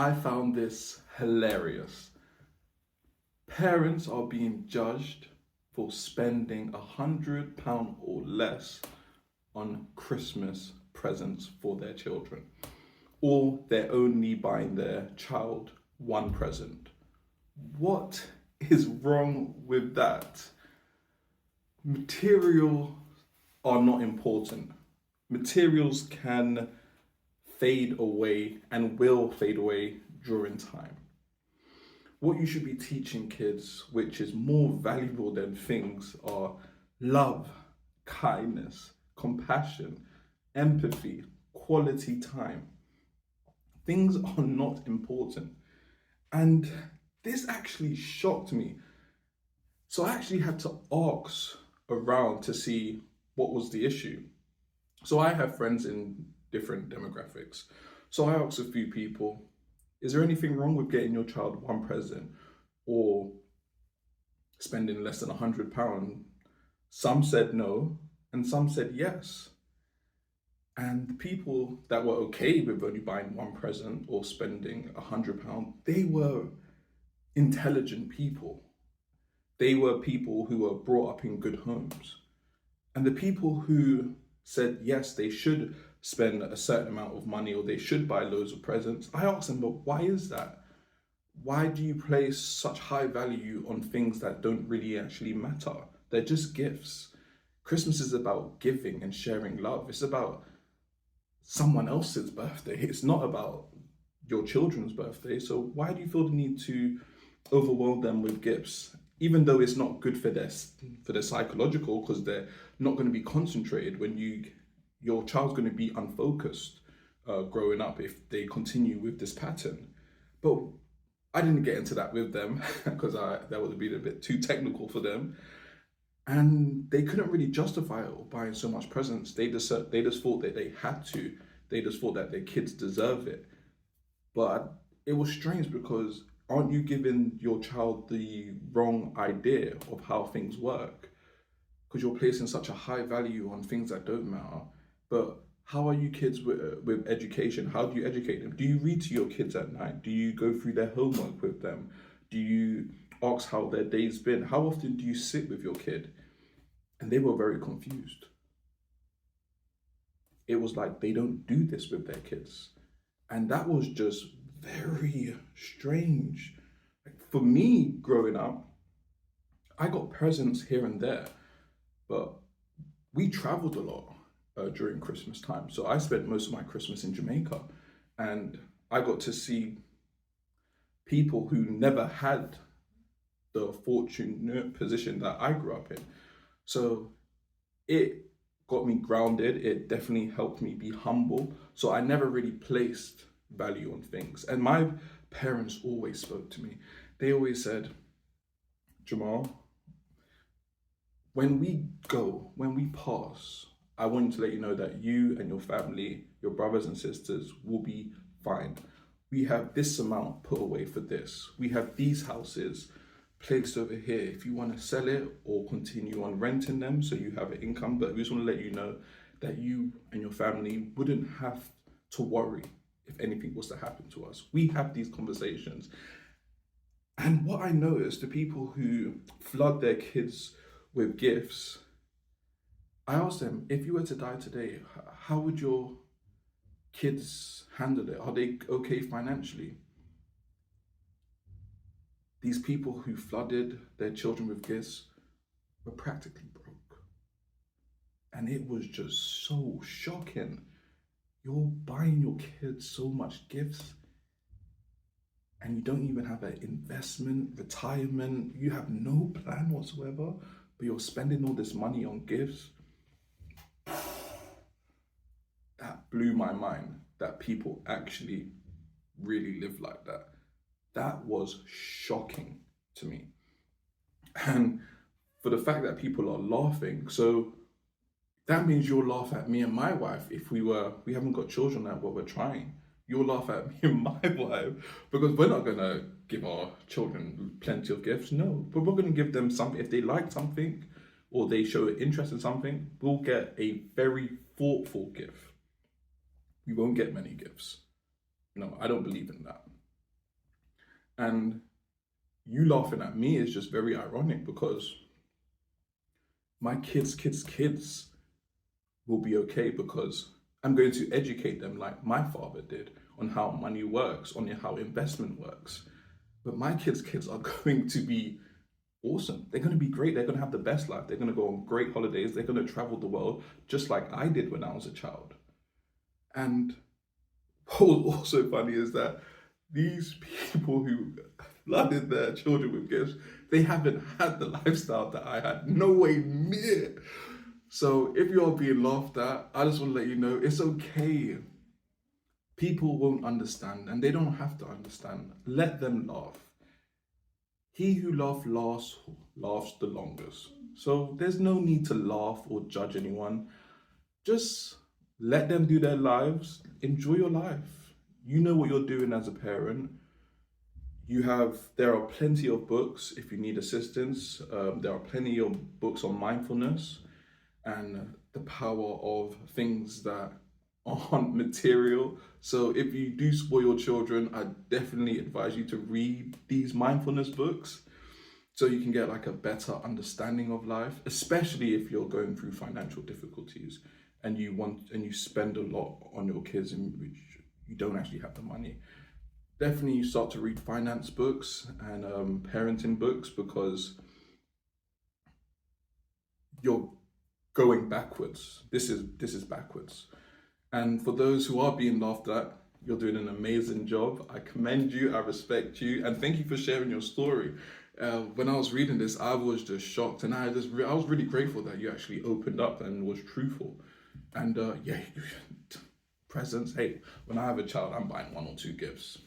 I found this hilarious. Parents are being judged for spending £100 or less on Christmas presents for their children, or they're only buying their child one present. What is wrong with that? Materials are not important. Materials can fade away and will fade away during time. What you should be teaching kids, which is more valuable than things, are love, kindness, compassion, empathy, quality time. Things are not important. And this actually shocked me. So I actually had to ask around to see what was the issue. So I have friends in different demographics. So I asked a few people, is there anything wrong with getting your child one present or spending less than £100? Some said no, and some said yes. And the people that were okay with only buying one present or spending £100, they were intelligent people. They were people who were brought up in good homes. And the people who said yes, they should spend a certain amount of money or they should buy loads of presents, I asked them, but why is that? Why do you place such high value on things that don't really actually matter? They're just gifts. Christmas is about giving and sharing love. It's about someone else's birthday. It's not about your children's birthday. So why do you feel the need to overwhelm them with gifts? Even though it's not good for their psychological, because they're not going to be concentrated when your child's going to be unfocused growing up if they continue with this pattern. But I didn't get into that with them because that would have been a bit too technical for them, and they couldn't really justify it or buying so much presents. They just thought that they had to. They just thought that their kids deserve it. But it was strange because aren't you giving your child the wrong idea of how things work? Because you're placing such a high value on things that don't matter. But how are you kids with education? How do you educate them? Do you read to your kids at night? Do you go through their homework with them? Do you ask how their day's been? How often do you sit with your kid? And they were very confused. It was like they don't do this with their kids. And that was just very strange. Like for me growing up, I got presents here and there, but we traveled a lot during Christmas time. So I spent most of my Christmas in Jamaica, and I got to see people who never had the fortunate position that I grew up in. So it got me grounded. It definitely helped me be humble. So I never really placed value on things. And my parents always spoke to me. They always said, Jamal, when we pass, I want you to let you know that you and your family, your brothers and sisters will be fine. We have this amount put away for this. We have these houses placed over here if you want to sell it or continue on renting them so you have an income. But we just want to let you know that you and your family wouldn't have to worry if anything was to happen to us. We have these conversations. And what I noticed, the people who flood their kids with gifts, I asked them, if you were to die today, how would your kids handle it? Are they okay financially? These people who flooded their children with gifts were practically broke. And it was just so shocking. You're buying your kids so much gifts and you don't even have an investment, retirement, you have no plan whatsoever, but you're spending all this money on gifts. That blew my mind that people actually really live like that. That was shocking to me. And for the fact that people are laughing, so that means you'll laugh at me and my wife if we haven't got children now, but we're trying. You'll laugh at me and my wife because we're not gonna give our children plenty of gifts, no. But we're gonna give them something. If they like something or they show an interest in something, we'll get a very thoughtful gift. We won't get many gifts. No, I don't believe in that. And you laughing at me is just very ironic because my kids will be okay because I'm going to educate them like my father did on how money works, on how investment works. But my kids are going to be awesome. They're going to be great. They're going to have the best life. They're going to go on great holidays. They're going to travel the world just like I did when I was a child. And what was also funny is that these people who flooded their children with gifts, they haven't had the lifestyle that I had. No way near. So if you're being laughed at, I just want to let you know it's okay. People won't understand and they don't have to understand. Let them laugh. He who laughs the longest. So there's no need to laugh or judge anyone. Just let them do their lives. Enjoy your life. You know what you're doing as a parent. There are plenty of books if you need assistance. There are plenty of books on mindfulness and the power of things that aren't material. So if you do spoil your children, I definitely advise you to read these mindfulness books so you can get like a better understanding of life, especially if you're going through financial difficulties and you spend a lot on your kids in which you don't actually have the money. Definitely you start to read finance books and parenting books because you're going backwards. This is backwards. And for those who are being laughed at, you're doing an amazing job. I commend you, I respect you, and thank you for sharing your story. When I was reading this, I was just shocked, and I was really grateful that you actually opened up and was truthful. And yeah, presents. Hey, when I have a child, I'm buying 1 or 2 gifts.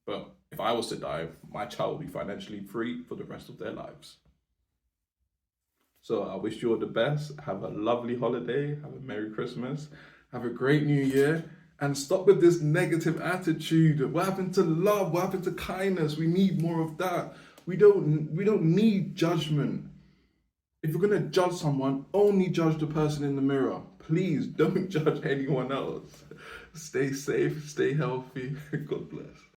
But if I was to die, my child will be financially free for the rest of their lives. So I wish you all the best. Have a lovely holiday. Have a Merry Christmas. Have a great New Year. And stop with this negative attitude. What happened to love? What happened to kindness? We need more of that. We don't need judgment. If you're going to judge someone, only judge the person in the mirror. Please don't judge anyone else. Stay safe, stay healthy. God bless.